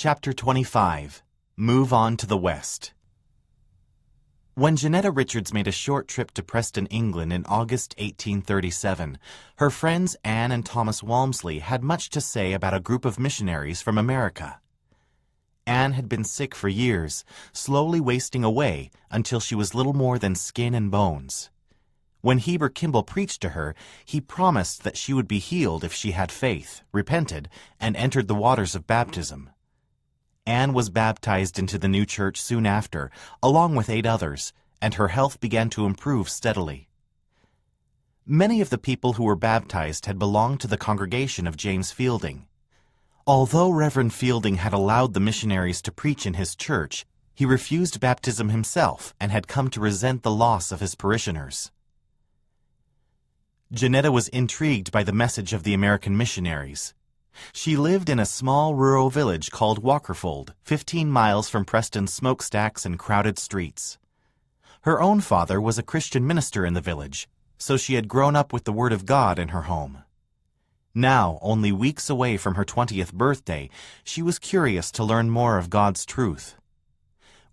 Chapter 25. Move on to the West. When Janetta Richards made a short trip to Preston, England in August 1837, her friends Anne and Thomas Walmsley had much to say about a group of missionaries from America. Anne had been sick for years, slowly wasting away until she was little more than skin and bones. When Heber Kimball preached to her, he promised that she would be healed if she had faith, repented, and entered the waters of baptism. Anne was baptized into the new church soon after, along with 8 others, and her health began to improve steadily. Many of the people who were baptized had belonged to the congregation of James Fielding. Although Reverend Fielding had allowed the missionaries to preach in his church, he refused baptism himself and had come to resent the loss of his parishioners. Janetta was intrigued by the message of the American missionaries. She lived in a small rural village called Walkerfold, 15 miles from Preston's smokestacks and crowded streets. Her own father was a Christian minister in the village, so she had grown up with the Word of God in her home. Now, only weeks away from her 20th birthday, she was curious to learn more of God's truth.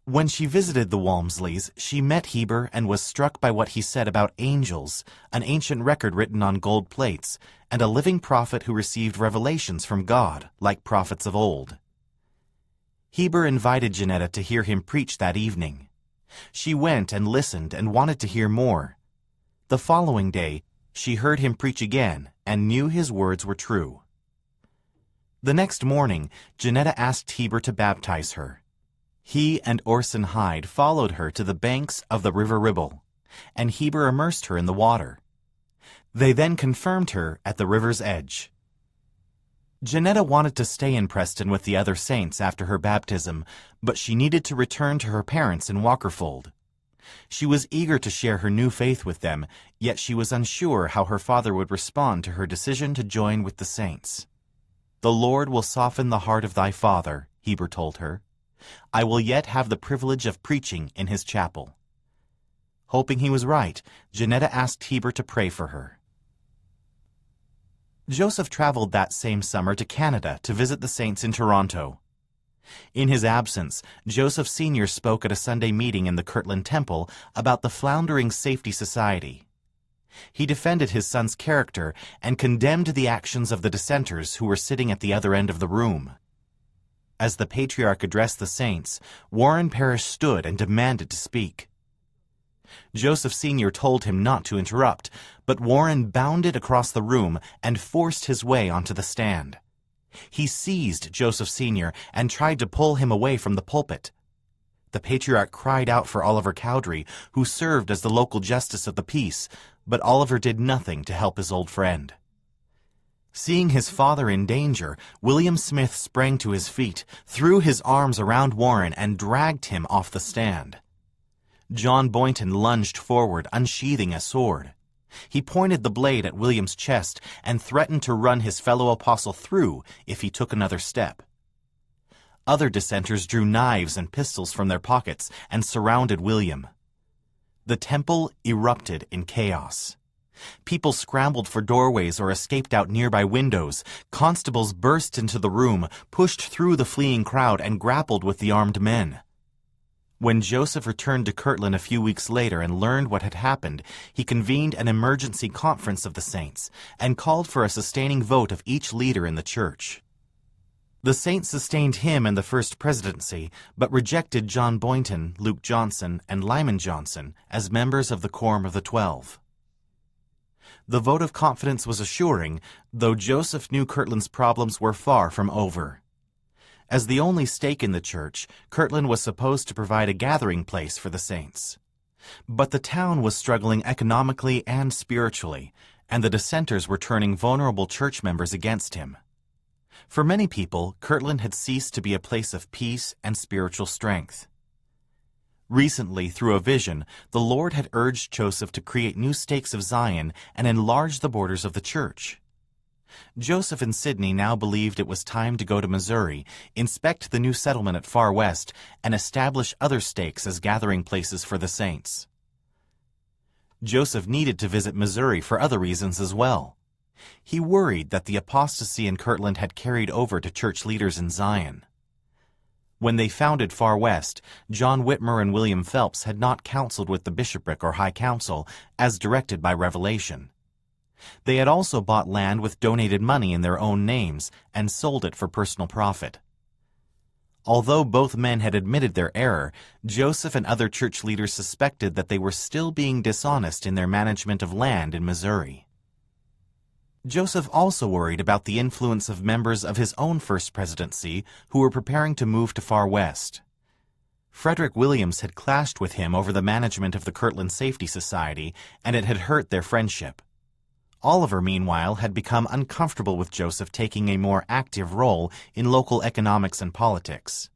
When she visited the Walmsleys, she met Heber and was struck by what he said about angels, an ancient record written on gold plates, and a living prophet who received revelations from God, like prophets of old. Heber invited Janetta to hear him preach that evening. She went and listened and wanted to hear more. The following day, she heard him preach again and knew his words were true. The next morning, Janetta asked Heber to baptize her. He and Orson Hyde followed her to the banks of the River Ribble, and Heber immersed her in the water. They then confirmed her at the river's edge. Janetta wanted to stay in Preston with the other saints after her baptism, but she needed to return to her parents in Walkerfold. She was eager to share her new faith with them, yet she was unsure how her father would respond to her decision to join with the saints. "The Lord will soften the heart of thy father," Heber told her. "I will yet have the privilege of preaching in his chapel." Hoping he was right, Janetta asked Heber to pray for her. Joseph traveled that same summer to Canada to visit the saints in Toronto. In his absence, Joseph Sr. spoke at a Sunday meeting in the Kirtland Temple about the floundering Safety Society. He defended his son's character and condemned the actions of the dissenters who were sitting at the other end of the room. As the patriarch addressed the saints, Warren Parrish stood and demanded to speak. Joseph Sr. told him not to interrupt, but Warren bounded across the room and forced his way onto the stand. He seized Joseph Sr. and tried to pull him away from the pulpit. The patriarch cried out for Oliver Cowdery, who served as the local justice of the peace, but Oliver did nothing to help his old friend. Seeing his father in danger, William Smith sprang to his feet, threw his arms around Warren, and dragged him off the stand. John Boynton lunged forward, unsheathing a sword. He pointed the blade at William's chest and threatened to run his fellow apostle through if he took another step. Other dissenters drew knives and pistols from their pockets and surrounded William. The temple erupted in chaos. People scrambled for doorways or escaped out nearby windows. Constables burst into the room, pushed through the fleeing crowd, and grappled with the armed men. When Joseph returned to Kirtland a few weeks later and learned what had happened, he convened an emergency conference of the saints and called for a sustaining vote of each leader in the church. The saints sustained him in the first presidency, but rejected John Boynton, Luke Johnson, and Lyman Johnson as members of the Quorum of the 12. The vote of confidence was assuring, though Joseph knew Kirtland's problems were far from over. As the only stake in the church, Kirtland was supposed to provide a gathering place for the saints. But the town was struggling economically and spiritually, and the dissenters were turning vulnerable church members against him. For many people, Kirtland had ceased to be a place of peace and spiritual strength. Recently, through a vision, the Lord had urged Joseph to create new stakes of Zion and enlarge the borders of the church. Joseph and Sidney now believed it was time to go to Missouri, inspect the new settlement at Far West, and establish other stakes as gathering places for the saints. Joseph needed to visit Missouri for other reasons as well. He worried that the apostasy in Kirtland had carried over to church leaders in Zion. When they founded Far West, John Whitmer and William Phelps had not counseled with the bishopric or high council as directed by revelation. They had also bought land with donated money in their own names and sold it for personal profit. Although both men had admitted their error, Joseph and other church leaders suspected that they were still being dishonest in their management of land in Missouri. Joseph also worried about the influence of members of his own first presidency who were preparing to move to Far West. Frederick Williams had clashed with him over the management of the Kirtland Safety Society, and it had hurt their friendship. Oliver, meanwhile, had become uncomfortable with Joseph taking a more active role in local economics and politics.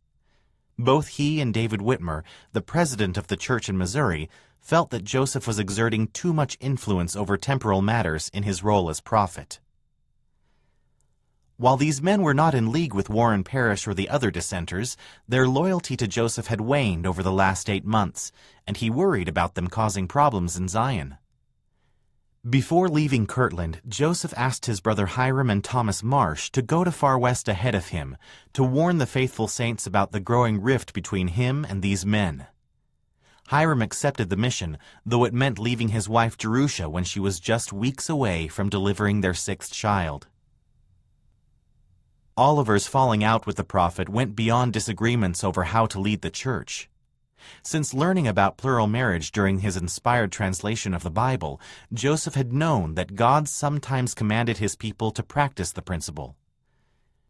Both he and David Whitmer, the president of the church in Missouri, felt that Joseph was exerting too much influence over temporal matters in his role as prophet. While these men were not in league with Warren Parrish or the other dissenters, their loyalty to Joseph had waned over the last 8 months, and he worried about them causing problems in Zion. Before leaving Kirtland, Joseph asked his brother Hiram and Thomas Marsh to go to Far West ahead of him, to warn the faithful saints about the growing rift between him and these men. Hiram accepted the mission, though it meant leaving his wife Jerusha when she was just weeks away from delivering their 6th child. Oliver's falling out with the prophet went beyond disagreements over how to lead the church. Since learning about plural marriage during his inspired translation of the Bible, Joseph had known that God sometimes commanded his people to practice the principle.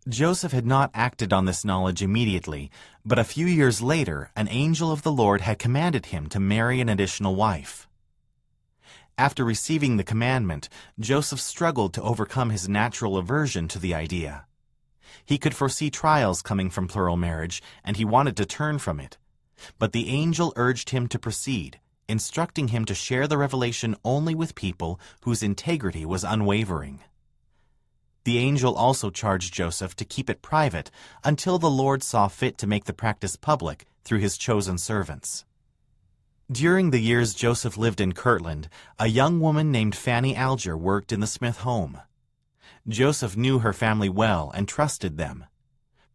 Joseph had not acted on this knowledge immediately, but a few years later, an angel of the Lord had commanded him to marry an additional wife. After receiving the commandment, Joseph struggled to overcome his natural aversion to the idea. He could foresee trials coming from plural marriage, and he wanted to turn from it. But the angel urged him to proceed, instructing him to share the revelation only with people whose integrity was unwavering. The angel also charged Joseph to keep it private until the Lord saw fit to make the practice public through his chosen servants. During the years Joseph lived in Kirtland, a young woman named Fanny Alger worked in the Smith home. Joseph knew her family well and trusted them.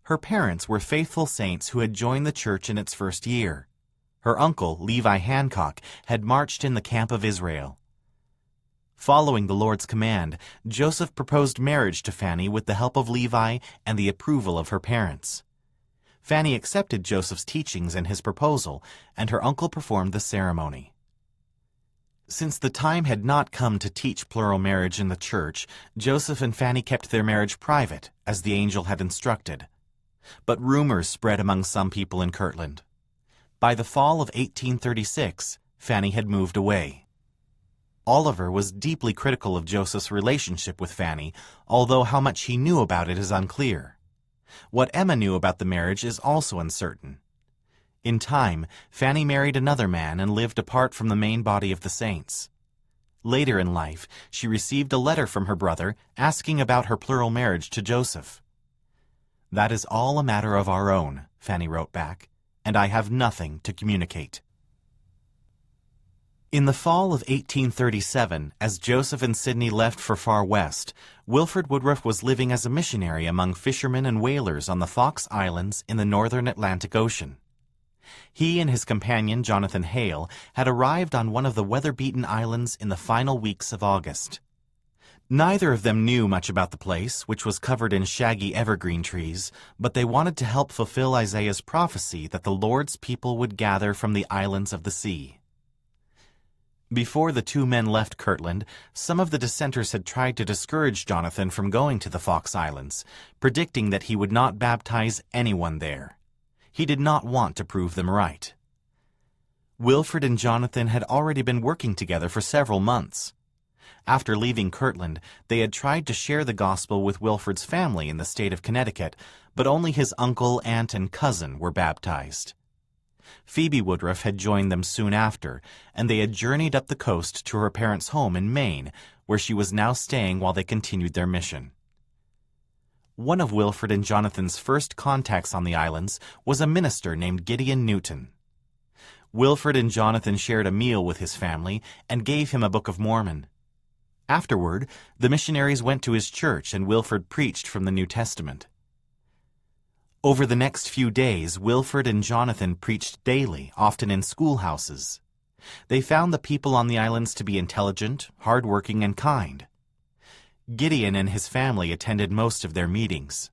Her parents were faithful saints who had joined the church in its first year. Her uncle, Levi Hancock, had marched in the camp of Israel. Following the Lord's command, Joseph proposed marriage to Fanny with the help of Levi and the approval of her parents. Fanny accepted Joseph's teachings and his proposal, and her uncle performed the ceremony. Since the time had not come to teach plural marriage in the church, Joseph and Fanny kept their marriage private, as the angel had instructed. But rumors spread among some people in Kirtland. By the fall of 1836, Fanny had moved away. Oliver was deeply critical of Joseph's relationship with Fanny, although how much he knew about it is unclear. What Emma knew about the marriage is also uncertain. In time, Fanny married another man and lived apart from the main body of the saints. Later in life, she received a letter from her brother asking about her plural marriage to Joseph. "That is all a matter of our own," Fanny wrote back, "and I have nothing to communicate." In the fall of 1837, as Joseph and Sidney left for Far West, Wilford Woodruff was living as a missionary among fishermen and whalers on the Fox Islands in the northern Atlantic Ocean. He and his companion, Jonathan Hale, had arrived on one of the weather-beaten islands in the final weeks of August. Neither of them knew much about the place, which was covered in shaggy evergreen trees, but they wanted to help fulfill Isaiah's prophecy that the Lord's people would gather from the islands of the sea. Before the two men left Kirtland, some of the dissenters had tried to discourage Jonathan from going to the Fox Islands, predicting that he would not baptize anyone there. He did not want to prove them right. Wilford and Jonathan had already been working together for several months. After leaving Kirtland, they had tried to share the gospel with Wilford's family in the state of Connecticut, but only his uncle, aunt, and cousin were baptized. Phoebe Woodruff had joined them soon after, and they had journeyed up the coast to her parents' home in Maine, where she was now staying while they continued their mission. One of Wilford and Jonathan's first contacts on the islands was a minister named Gideon Newton. Wilford and Jonathan shared a meal with his family and gave him a Book of Mormon. Afterward, the missionaries went to his church and Wilford preached from the New Testament. Over the next few days, Wilfred and Jonathan preached daily, often in schoolhouses. They found the people on the islands to be intelligent, hardworking, and kind. Gideon and his family attended most of their meetings.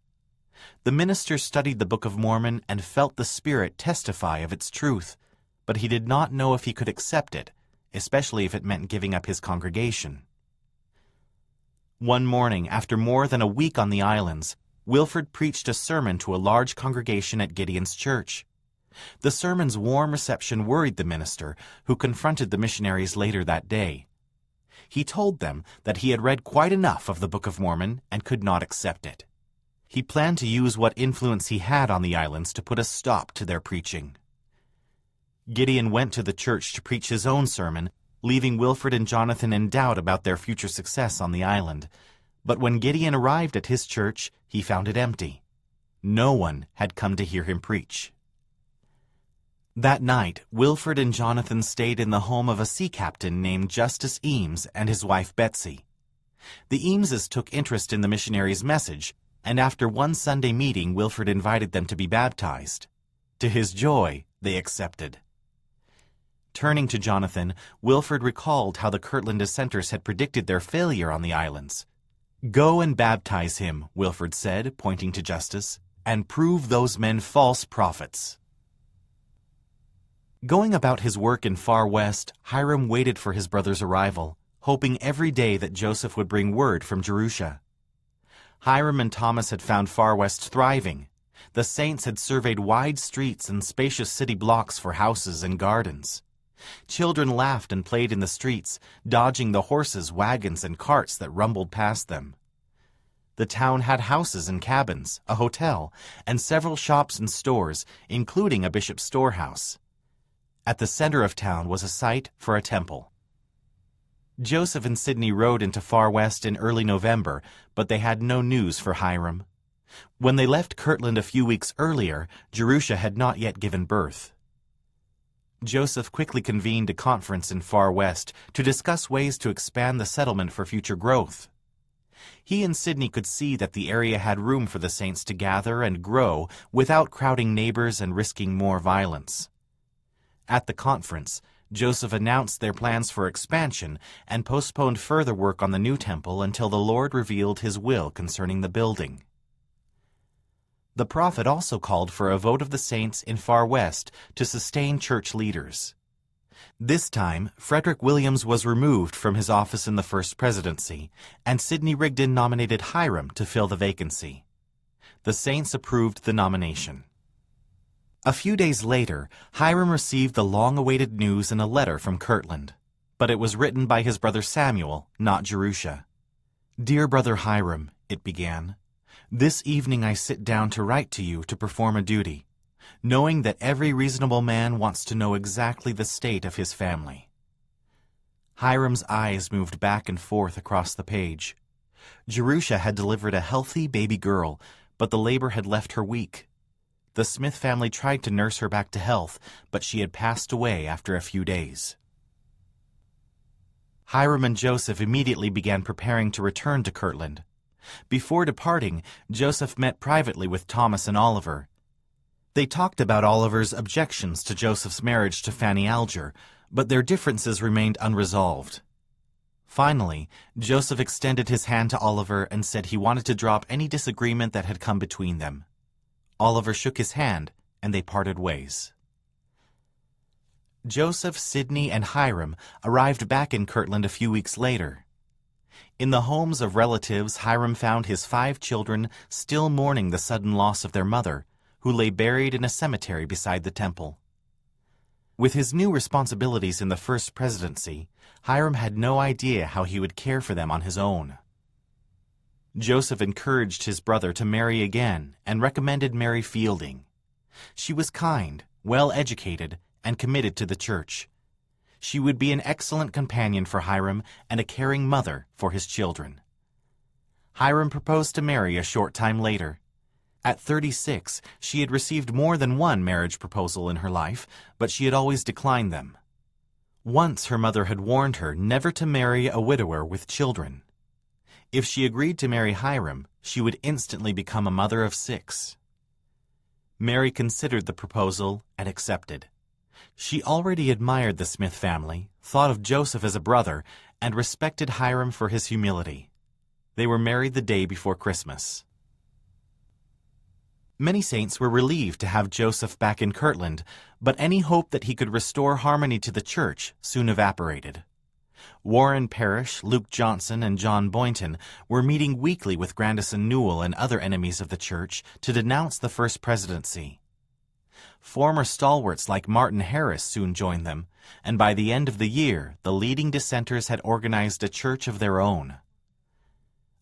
The minister studied the Book of Mormon and felt the Spirit testify of its truth, but he did not know if he could accept it, especially if it meant giving up his congregation. One morning, after more than a week on the islands, Wilfred preached a sermon to a large congregation at Gideon's church. The sermon's warm reception worried the minister, who confronted the missionaries later that day. He told them that he had read quite enough of the Book of Mormon and could not accept it. He planned to use what influence he had on the islands to put a stop to their preaching. Gideon went to the church to preach his own sermon, leaving Wilfred and Jonathan in doubt about their future success on the island. But when Gideon arrived at his church, he found it empty. No one had come to hear him preach. That night, Wilfred and Jonathan stayed in the home of a sea captain named Justus Eames and his wife Betsy. The Eameses took interest in the missionaries' message, and after one Sunday meeting, Wilfred invited them to be baptized. To his joy, they accepted. Turning to Jonathan, Wilfred recalled how the Kirtland dissenters had predicted their failure on the islands. "Go and baptize him," Wilfred said, pointing to Justus, "and prove those men false prophets." Going about his work in Far West, Hyrum waited for his brother's arrival, hoping every day that Joseph would bring word from Jerusha. Hyrum and Thomas had found Far West thriving. The saints had surveyed wide streets and spacious city blocks for houses and gardens. Children laughed and played in the streets, dodging the horses, wagons, and carts that rumbled past them. The town had houses and cabins, a hotel, and several shops and stores, including a bishop's storehouse. At the center of town was a site for a temple. Joseph and Sidney rode into Far West in early November, but they had no news for Hyrum. When they left Kirtland a few weeks earlier, Jerusha had not yet given birth. Joseph quickly convened a conference in Far West to discuss ways to expand the settlement for future growth. He and Sidney could see that the area had room for the saints to gather and grow without crowding neighbors and risking more violence. At the conference, Joseph announced their plans for expansion and postponed further work on the new temple until the Lord revealed his will concerning the building. The prophet also called for a vote of the saints in Far West to sustain church leaders. This time, Frederick Williams was removed from his office in the First Presidency, and Sidney Rigdon nominated Hyrum to fill the vacancy. The saints approved the nomination. A few days later, Hyrum received the long-awaited news in a letter from Kirtland, but it was written by his brother Samuel, not Jerusha. "Dear Brother Hyrum," it began, "this evening I sit down to write to you to perform a duty, knowing that every reasonable man wants to know exactly the state of his family." Hyrum's eyes moved back and forth across the page. Jerusha had delivered a healthy baby girl, but the labor had left her weak. The Smith family tried to nurse her back to health, but she had passed away after a few days. Hyrum and Joseph immediately began preparing to return to Kirtland. Before departing, Joseph met privately with Thomas and Oliver. They talked about Oliver's objections to Joseph's marriage to Fanny Alger, but their differences remained unresolved. Finally, Joseph extended his hand to Oliver and said he wanted to drop any disagreement that had come between them. Oliver shook his hand, and they parted ways. Joseph, Sidney, and Hyrum arrived back in Kirtland a few weeks later. In the homes of relatives, Hyrum found his 5 children still mourning the sudden loss of their mother, who lay buried in a cemetery beside the temple. With his new responsibilities in the First Presidency, Hyrum had no idea how he would care for them on his own. Joseph encouraged his brother to marry again and recommended Mary Fielding. She was kind, well-educated, and committed to the church. She would be an excellent companion for Hyrum and a caring mother for his children. Hyrum proposed to Mary a short time later. At 36, she had received more than one marriage proposal in her life, but she had always declined them. Once her mother had warned her never to marry a widower with children. If she agreed to marry Hyrum, she would instantly become a mother of 6. Mary considered the proposal and accepted. She already admired the Smith family, thought of Joseph as a brother, and respected Hyrum for his humility. They were married the day before Christmas. Many saints were relieved to have Joseph back in Kirtland, but any hope that he could restore harmony to the church soon evaporated. Warren Parrish, Luke Johnson, and John Boynton were meeting weekly with Grandison Newell and other enemies of the church to denounce the first presidency. Former stalwarts like Martin Harris soon joined them, and by the end of the year, the leading dissenters had organized a church of their own.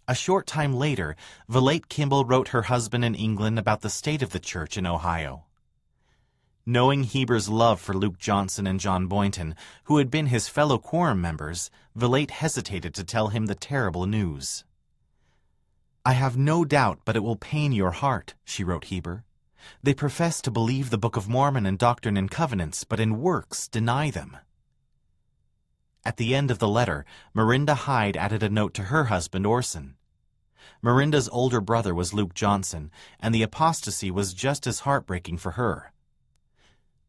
A short time later, Vilate Kimball wrote her husband in England about the state of the church in Ohio. Knowing Heber's love for Luke Johnson and John Boynton, who had been his fellow quorum members, Vilate hesitated to tell him the terrible news. "I have no doubt but it will pain your heart," she wrote Heber. "They profess to believe the Book of Mormon and Doctrine and Covenants, but in works deny them." At the end of the letter, Marinda Hyde added a note to her husband, Orson. Marinda's older brother was Luke Johnson, and the apostasy was just as heartbreaking for her.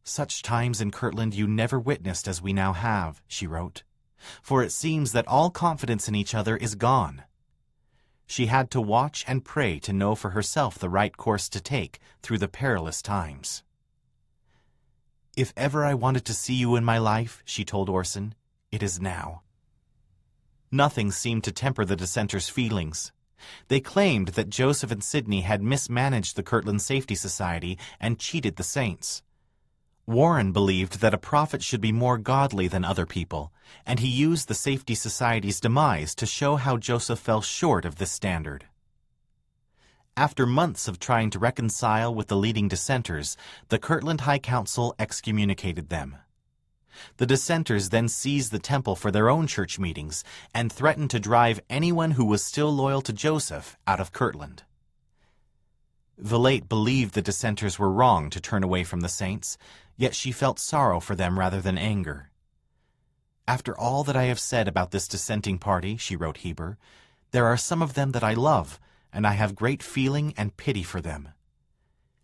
"Such times in Kirtland you never witnessed as we now have," she wrote, "for it seems that all confidence in each other is gone." She had to watch and pray to know for herself the right course to take through the perilous times. "If ever I wanted to see you in my life," she told Orson, "it is now." Nothing seemed to temper the dissenters' feelings. They claimed that Joseph and Sidney had mismanaged the Kirtland Safety Society and cheated the saints. Warren believed that a prophet should be more godly than other people, and he used the Safety Society's demise to show how Joseph fell short of this standard. After months of trying to reconcile with the leading dissenters, the Kirtland High Council excommunicated them. The dissenters then seized the temple for their own church meetings and threatened to drive anyone who was still loyal to Joseph out of Kirtland. Vilate believed the dissenters were wrong to turn away from the saints, yet she felt sorrow for them rather than anger. "After all that I have said about this dissenting party," she wrote Heber, "there are some of them that I love, and I have great feeling and pity for them."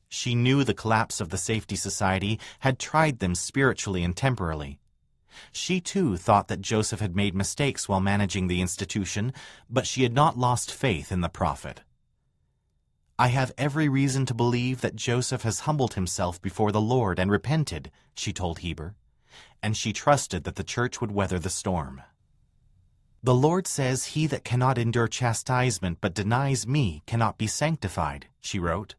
She knew the collapse of the Safety Society had tried them spiritually and temporally. She, too, thought that Joseph had made mistakes while managing the institution, but she had not lost faith in the prophet. "I have every reason to believe that Joseph has humbled himself before the Lord and repented," she told Heber, and she trusted that the church would weather the storm. "The Lord says, 'He that cannot endure chastisement but denies me cannot be sanctified,'" she wrote.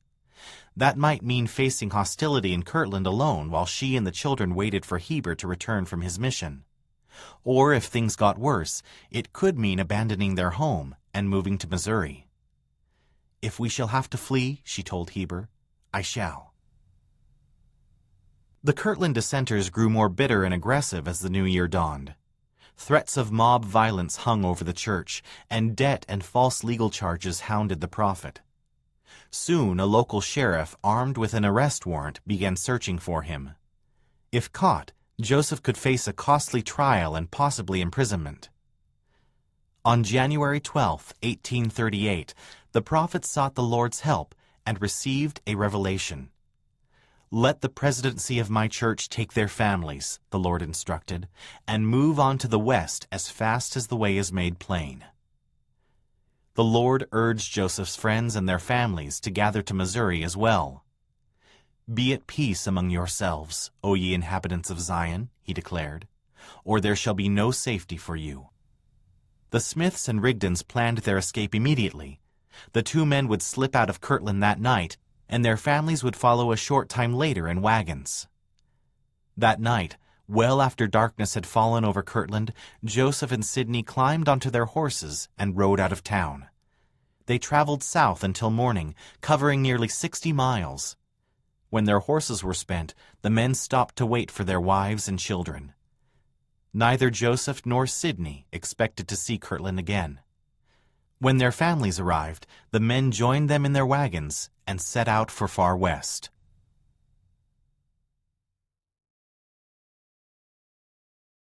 That might mean facing hostility in Kirtland alone while she and the children waited for Heber to return from his mission. Or if things got worse, it could mean abandoning their home and moving to Missouri. "If we shall have to flee," she told Heber, "I shall." The Kirtland dissenters grew more bitter and aggressive as the new year dawned. Threats of mob violence hung over the church, and debt and false legal charges hounded the prophet. Soon a local sheriff, armed with an arrest warrant, began searching for him. If caught, Joseph could face a costly trial and possibly imprisonment. On January 12, 1838, the prophet sought the Lord's help and received a revelation. "Let the presidency of my church take their families," the Lord instructed, "and move on to the west as fast as the way is made plain." The Lord urged Joseph's friends and their families to gather to Missouri as well. "Be at peace among yourselves, O ye inhabitants of Zion," he declared, "or there shall be no safety for you." The Smiths and Rigdons planned their escape immediately. The two men would slip out of Kirtland that night, and their families would follow a short time later in wagons. That night, well after darkness had fallen over Kirtland, Joseph and Sidney climbed onto their horses and rode out of town. They traveled south until morning, covering nearly 60 miles. When their horses were spent, the men stopped to wait for their wives and children. Neither Joseph nor Sidney expected to see Kirtland again. When their families arrived, the men joined them in their wagons and set out for far west.